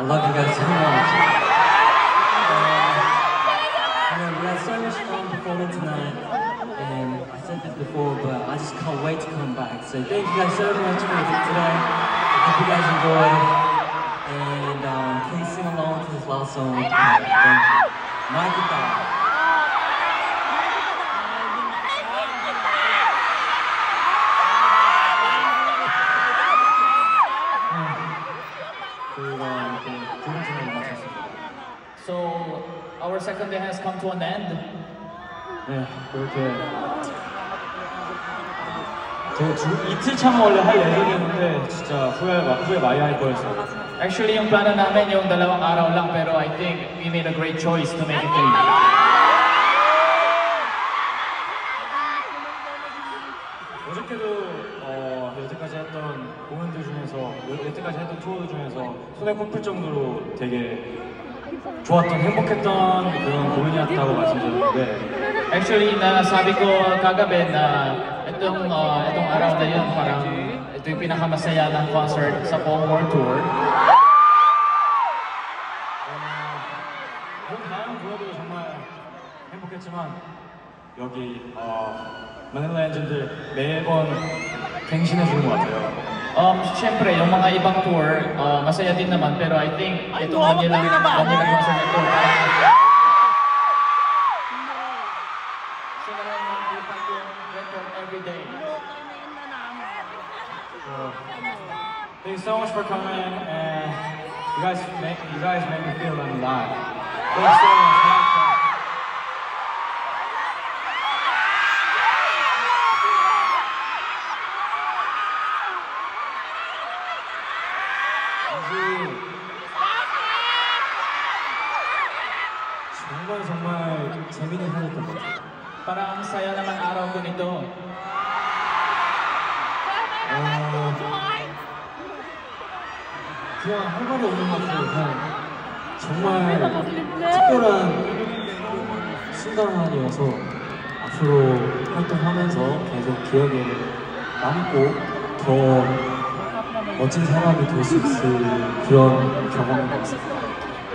I love you guys so much. We had so much fun performing tonight, and I said this before, but I just can't wait to come back. So thank you guys so much for today. I hope you guys enjoyed, and please sing along to this last song. Thank you. My guitar. So our second day has come to an end. 네, 그렇게 제가 이틀 참아 원래 할 예정이었는데 진짜 후회 많이 할 뻔했어요. Actually, yung plano namin yung 2 araw lang, pero I think we made a great choice to make it 3. 어저께도 여태까지 했던 공연들 중에서 여태까지 했던 투어 중에서 손에 꼽힐 정도로 되게 좋았던 행복했던 그런 공연이었다고 말씀드렸는데 Actually, nasabi ko kagabi na itong araw na yun parang ito yung pinakamasaya ng concert sa buong world tour. 그런 다음 공연도 정말 행복했지만 여기 마닐라 엔진들 매번 갱신해주는 것 같아요. Siyempre, yung mga ibang tour, masaya din naman, pero I think itong kanilang concert na tour, sila lang mag-ipag yung record every day. Thank you so much for coming, and you guys make me feel alive. Thanks so much. 정말 재밌는 하루였던 것 같아요. Parang ang saya naman araw ko nito. 그냥 할 말이 없는 것 같아요. 그냥 정말 특별한 순간이어서 앞으로 활동하면서 계속 기억에 남고 더 멋진 사람이 될 수 있을 그런 경험인 것 같습니다.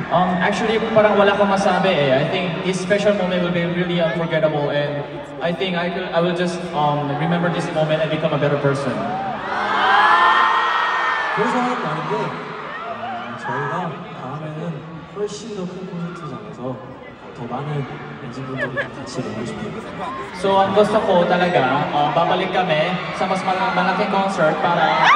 Actually, parang wala akong masabi eh. I think this special moment will be really unforgettable, and I think I will just remember this moment and become a better person. 그래서 하는 말인데 저희가 다음에는 훨씬 더 큰 콘서트장에서 더 많은 엔진분들이 같이 놀고 싶습니다. So ang gusto ko talaga, babalik kami sa mas malaking concert para